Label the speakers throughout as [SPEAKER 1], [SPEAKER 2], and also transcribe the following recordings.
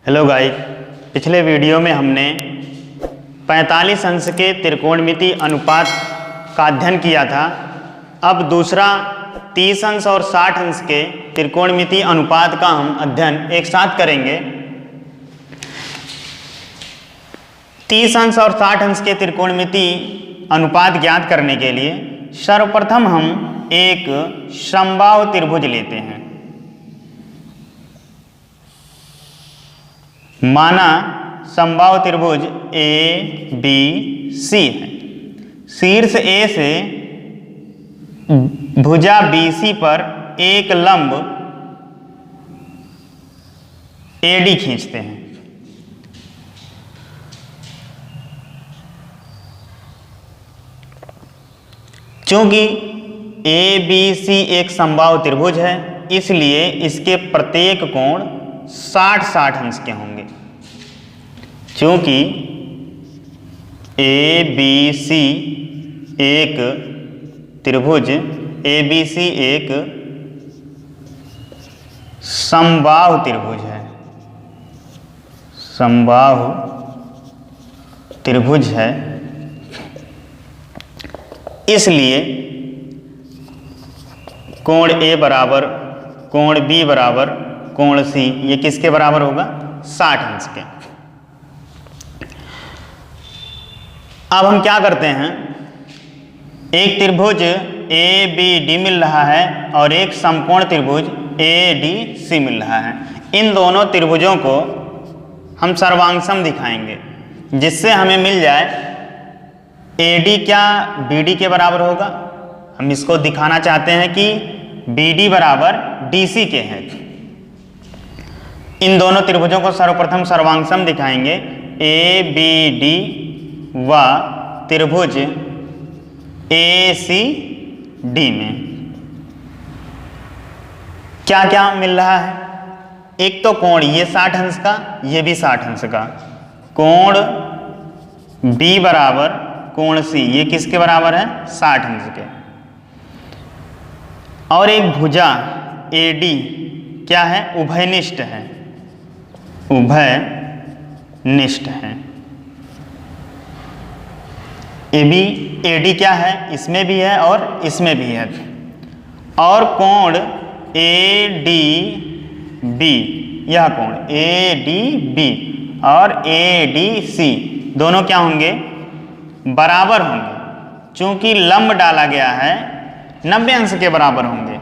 [SPEAKER 1] Hello guys, पिछले video में हमने 45 अंश के त्रिकोणमिति अनुपात का अध्ययन किया था। अब दूसरा 30 अंश और 60 अंश के त्रिकोणमिति अनुपात का हम अध्ययन एक साथ करेंगे। 30 अंश और 60 अंश के त्रिकोणमिति अनुपात ज्ञात करने के लिए सर्वप्रथम हम एक समबाहु त्रिभुज लेते हैं। माना समबाहु त्रिभुज ए बी सी है। शीर्ष ए से भुजा BC पर एक लंब AD खींचते हैं। चूंकि ABC एक समबाहु त्रिभुज है, इसलिए इसके प्रत्येक कोण 60-60 अंश के होंगे। चूंकि ABC एक त्रिभुज ABC एक समबाहु त्रिभुज है, समबाहु त्रिभुज है, इसलिए कोण A बराबर कोण B बराबर कोण C ये किसके बराबर होगा? 60 अंश के। अब हम क्या करते हैं, एक त्रिभुज ABD मिल रहा है और एक समकोण त्रिभुज ADC मिल रहा है। इन दोनों त्रिभुजों को हम सर्वांगसम दिखाएंगे, जिससे हमें मिल जाए AD क्या BD के बराबर होगा। हम इसको दिखाना चाहते हैं कि BD बराबर DC के हैं। इन दोनों त्रिभुजों को सर्वप्रथम सर्वांगसम दिखाएंगे। ABD व त्रिभुज ACD में क्या क्या मिल रहा है? एक तो कोण ये 60 अंश का, ये भी 60 अंश का। कोण B बराबर कोण C ये किसके बराबर है? 60 अंश के। और एक भुजा AD क्या है? उभयनिष्ठ है, उभयनिष्ठ है। AD क्या है? इसमें भी है और इसमें भी है। और कोण ADB, यह कोण ADB और ADC दोनों क्या होंगे? बराबर होंगे। चूंकि लंब डाला गया है 90 अंश के बराबर होंगे,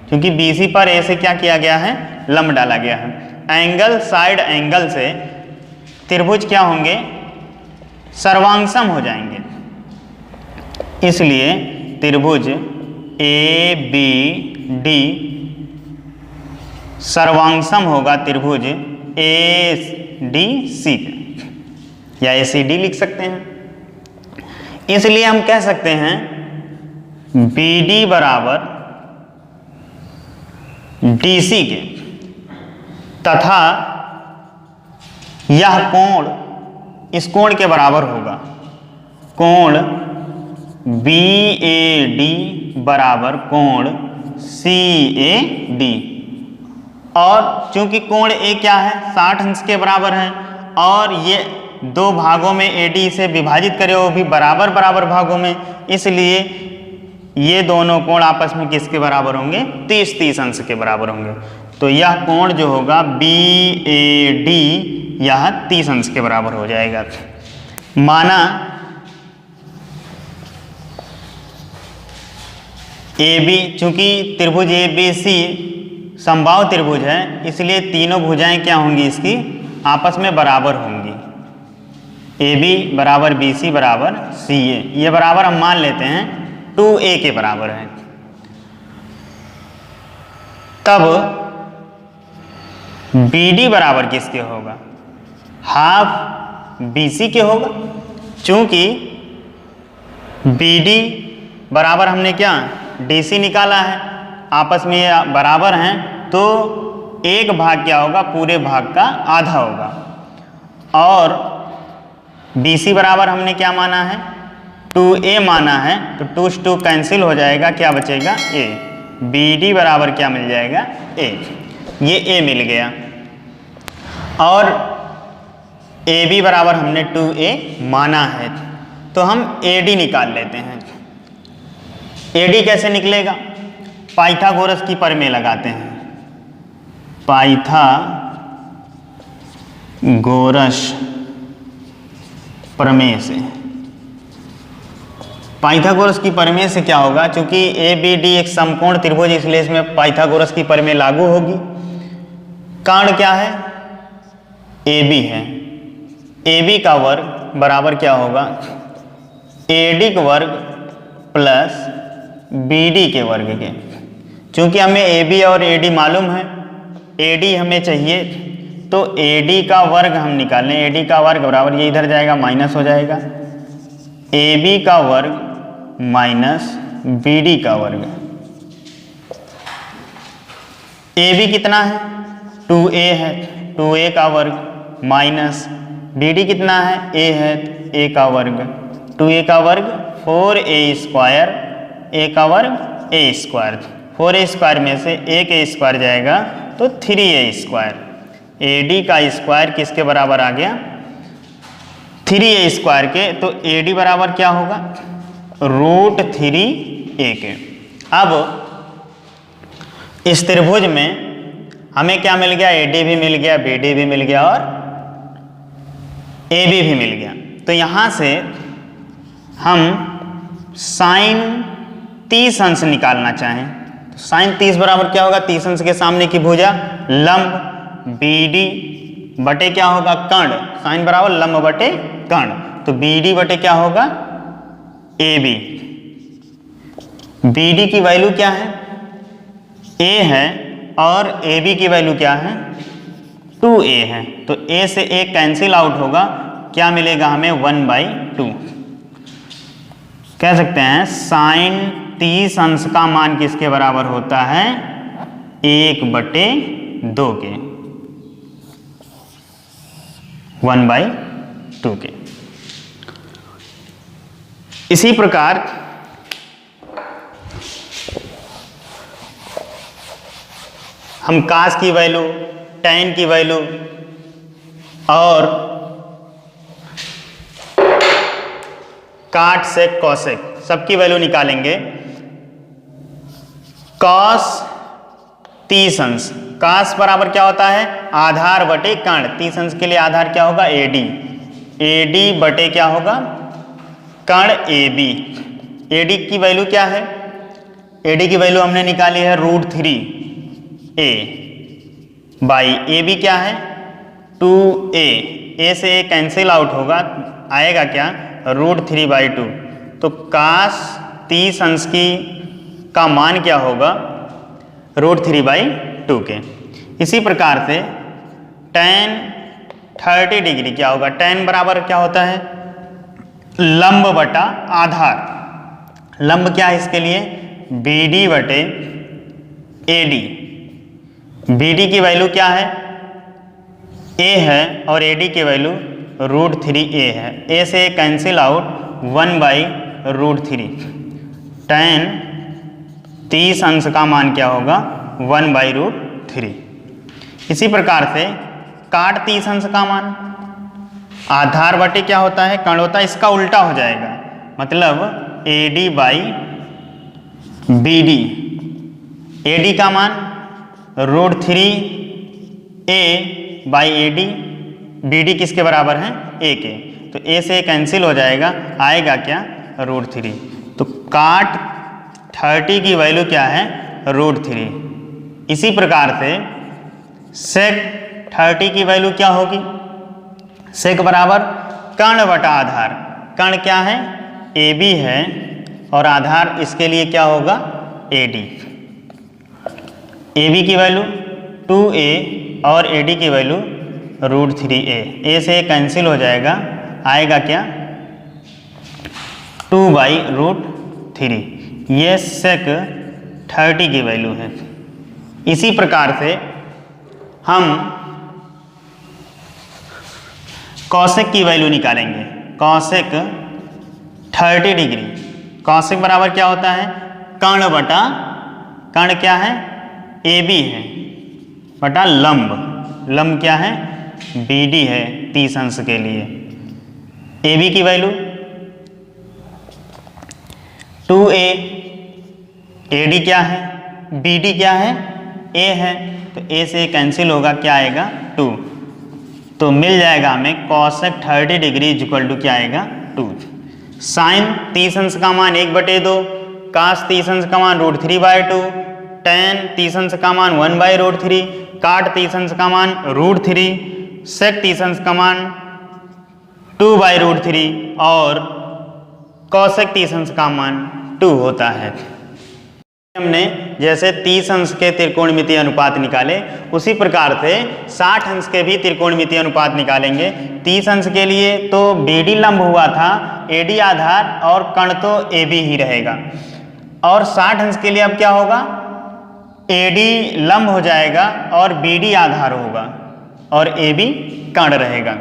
[SPEAKER 1] क्योंकि BC पर A से क्या किया गया है? लंब डाला गया है। एंगल साइड एंगल से त्रिभुज क्या होंगे? सर्वांगसम हो जाएंगे। इसलिए त्रिभुज ABD सर्वांगसम होगा त्रिभुज ADC या ACD लिख सकते हैं। इसलिए हम कह सकते हैं BD बराबर DC के, तथा यह कोण इस कोण के बराबर होगा। कोण BAD बराबर कोण CAD। और चूंकि कोण A क्या है? 60 अंश के बराबर है, और ये दो भागों में AD से विभाजित करे, वो भी बराबर बराबर भागों में, इसलिए ये दोनों कोण आपस में किसके बराबर होंगे? 30-30 अंश के बराबर होंगे। तो यह कोण जो होगा BAD यह 30 अंश के बराबर हो जाएगा। माना AB, चूंकि त्रिभुज ABC समबाहु त्रिभुज है, इसलिए तीनों भुजाएं क्या होंगी? इसकी आपस में बराबर होंगी। AB बराबर BC बराबर CA, ये बराबर हम मान लेते हैं 2A के बराबर है। तब BD बराबर किसके होगा? हाफ BC के होगा। चूंकि BD बराबर हमने क्या DC निकाला है, आपस में ये बराबर हैं, तो एक भाग क्या होगा? पूरे भाग का आधा होगा। और BC बराबर हमने क्या माना है? 2A माना है, तो 2 से 2 कैंसिल हो जाएगा, क्या बचेगा? A। BD बराबर क्या मिल जाएगा? A। ये A मिल गया। और ए बी बराबर हमने 2a माना है, तो हम AD निकाल लेते हैं। AD कैसे निकलेगा? पाइथागोरस की प्रमेय लगाते हैं। पाइथागोरस प्रमेय से, पाइथागोरस की प्रमेय से क्या होगा, क्योंकि ABD एक समकोण त्रिभुज, इसलिए इसमें पाइथागोरस की प्रमेय लागू होगी। कर्ण क्या है? AB है। AB का वर्ग बराबर क्या होगा? AD का वर्ग प्लस BD के वर्ग के। क्योंकि हमें AB और AD मालूम है, AD हमें चाहिए, तो AD का वर्ग हम निकालें। AD का वर्ग बराबर, ये इधर जाएगा माइनस हो जाएगा, AB का वर्ग माइनस BD का वर्ग। AB कितना है? 2a है, 2a का वर्ग माइनस BD कितना है? a है, a का वर्ग। 2a का वर्ग 4a स्क्वायर, a का वर्ग a स्क्वायर। 4a स्क्वायर में से एक a स्क्वायर जाएगा तो 3a स्क्वायर। AD का स्क्वायर किसके बराबर आ गया? 3a स्क्वायर के। तो AD बराबर क्या होगा? √3a के। अब इस त्रिभुज में हमें क्या मिल गया? AD भी मिल गया, BD भी मिल गया और AB भी मिल गया। तो यहाँ से हम साइन 30 अंश निकालना चाहें तो साइन 30 बराबर क्या होगा? 30 अंश के सामने की भुजा लंब BD बटे क्या होगा? कर्ण। साइन बराबर लंब बटे कर्ण, तो BD बटे क्या होगा? AB। BD की वैल्यू क्या है? A है, और AB की वैल्यू क्या है? 2a है। तो A से A कैंसिल आउट होगा, क्या मिलेगा हमें? 1/2। कह सकते हैं साइन 30 अंश का मान किसके बराबर होता है? 1/2 के, 1/2 के। इसी प्रकार हम कास की वैल्यू, टैन की वैल्यू और काट सेक कॉसेक सबकी वैल्यू निकालेंगे। कॉस 30 अंश, कास बराबर क्या होता है? आधार बटे कर्ण। 30 अंश के लिए आधार क्या होगा? AD। AD बटे क्या होगा? कर्ण AB। AD की वैल्यू क्या है? AD की वैल्यू हमने निकाली है √3a बाई AB क्या है? 2a। A से A कैंसिल आउट होगा, आएगा क्या? √3/2। तो कास 30 अंश का मान क्या होगा? √3/2 के। इसी प्रकार से tan 30 डिग्री क्या होगा? tan बराबर क्या होता है? लंब बटा आधार। लंब क्या है इसके लिए? BD बटे AD। BD की वैल्यू क्या है? A है, और AD की वैल्यू √3a है। A से कैंसिल आउट, 1/√3। tan 30 अंश का मान क्या होगा? 1/√3। इसी प्रकार से काट 30 अंश का मान, आधार बटे क्या होता है? कर्ण होता है, इसका उल्टा हो जाएगा, मतलब AD/BD। AD का मान √3a/AD। BD किसके बराबर है? A के। तो A से कैंसिल हो जाएगा, आएगा क्या? √3। तो काट 30 की वैल्यू क्या है? √3। इसी प्रकार से सेक 30 की वैल्यू क्या होगी? सेक बराबर कर्ण बटा आधार। कर्ण क्या है? AB है, और आधार इसके लिए क्या होगा? AD। AB की वैल्यू 2a और AD की वैल्यू √3a। A से कैंसिल हो जाएगा, आएगा क्या? 2/√3। ये सेक 30 की वैल्यू है। इसी प्रकार से हम कॉसेक की वैल्यू निकालेंगे। कॉसेक 30 डिग्री, कॉसेक बराबर क्या होता है? कर्ण बटा, कर्ण क्या है? AB है, बटा लंब। लंब क्या है? BD है 30 अंश के लिए। AB की वैल्यू 2A, AD क्या है, BD क्या है, A है, तो A से कैंसिल होगा, क्या आएगा 2। तो मिल जाएगा हमें कॉसेक 30 डिग्री इक्वल टू क्या आएगा 2। साइन 30 अंश का मान 1/2, कास 30 अंश का मान √3/2, टेन 30 अंश का मान 1/√3, काट 30 अंश का मान √3, सेक 30 अंश का मान 2/√3 और कॉसेक 30 अंश का मान 2 होता है। हमने जैसे 30 अंश के त्रिकोणमितीय अनुपात निकाले, उसी प्रकार से 60 अंश के भी त्रिकोणमितीय अनुपात निकालेंगे। 30 अंश के लिए तो BD लंब हुआ था, AD आधार और कर्ण तो AB ही रहेगा। और 60 अंश के लिए अब क्या होगा, AD लंब हो जाएगा और BD आधार होगा और AB कर्ण रहेगा।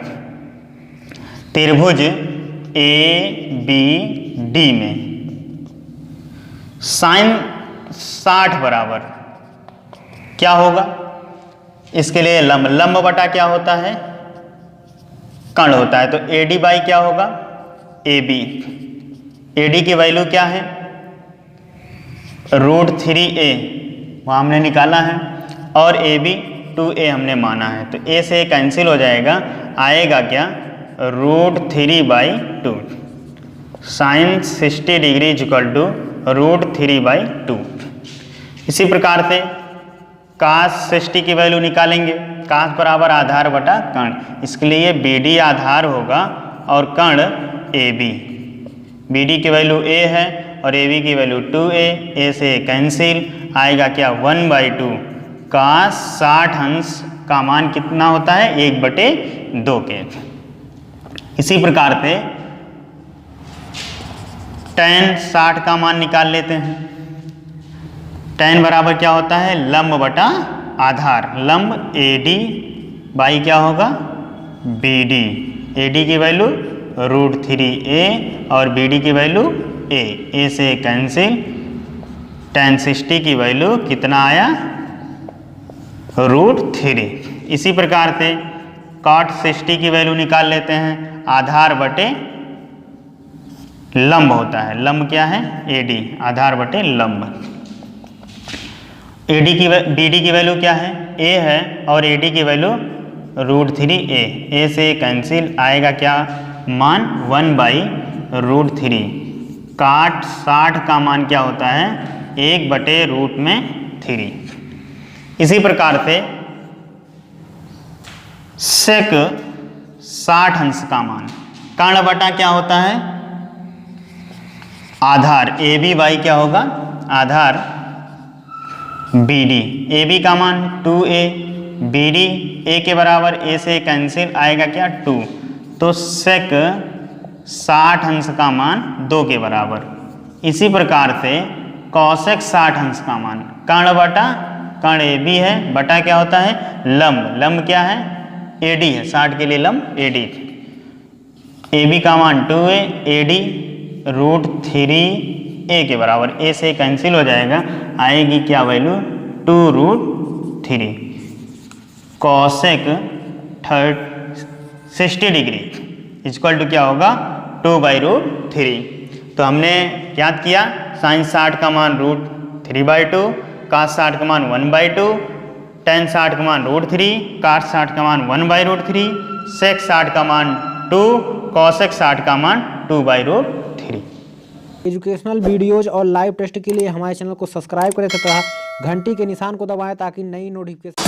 [SPEAKER 1] त्रिभुज ABD में साइन 60 बराबर क्या होगा, इसके लिए लंब, लंब बटा क्या होता है, कर्ण होता है, तो AD बाई क्या होगा AB। AD की वैल्यू क्या है √3A, वहाँ हमने निकाला है, और AB 2A हमने माना है, तो A से कैंसिल हो जाएगा, आएगा क्या √3/2। Sine 60 degree equal to √3/2। इसी प्रकार से कास 60 की वैल्यू निकालेंगे, कास बराबर आधार बटा कर्ण, इसके लिए BD आधार होगा और कर्ण AB। BD की वैल्यू A है और AB की वैल्यू 2A, A से कैंसिल, आएगा क्या 1/2। कास 60 अंश का मान कितना होता है 1/2 के। इसी प्रकार से tan 60 का मान निकाल लेते हैं। tan बराबर क्या होता है लंब बटा आधार, लंब AD बाई क्या होगा BD। AD की वैल्यू √3A और BD की वैल्यू A, A से कैंसिल, tan 60 की वैल्यू कितना आया √3। इसी प्रकार से cot 60 की वैल्यू निकाल लेते हैं, आधार बटे लंब होता है, लंब क्या है AD, आधार बटे लंब। BD की वैल्यू क्या है A है और AD की वैल्यू √3A, A से कैंसिल, आएगा क्या मान 1/√3। काट 60 का मान क्या होता है 1/√3। इसी प्रकार से सेक 60 अंश का मान, कर्ण बटा क्या होता है आधार, AB बाई क्या होगा आधार BD। AB का मान 2A, BD A के बराबर, A से कैंसिल, आएगा क्या 2, तो सेक 60 अंश का मान 2 के बराबर। इसी प्रकार से कॉसेक 60 अंश का मान, कर्ण बटा कर्ण AB है, बटा क्या होता है लंब, लंब क्या है AD है, 60 के लिए लंब AD। AB का मान 2A, AD √3A के बराबर, A से कैंसिल हो जाएगा, आएगी क्या value 2√3। Cosec 60 degree equal to क्या होगा 2/√3। तो हमने याद किया साइन 60 का मान √3/2, कास 60 का मान 1/2, tan 60 का मान √3, काट 60 का मान 1/√3, सेक 60 का मान 2, कॉसेक 60 का मान 2/√3।
[SPEAKER 2] एजुकेशनल वीडियोज और लाइव टेस्ट के लिए हमारे चैनल को सब्सक्राइब करें तथा घंटी के निशान को दबाएं ताकि नई नोटिफिकेशन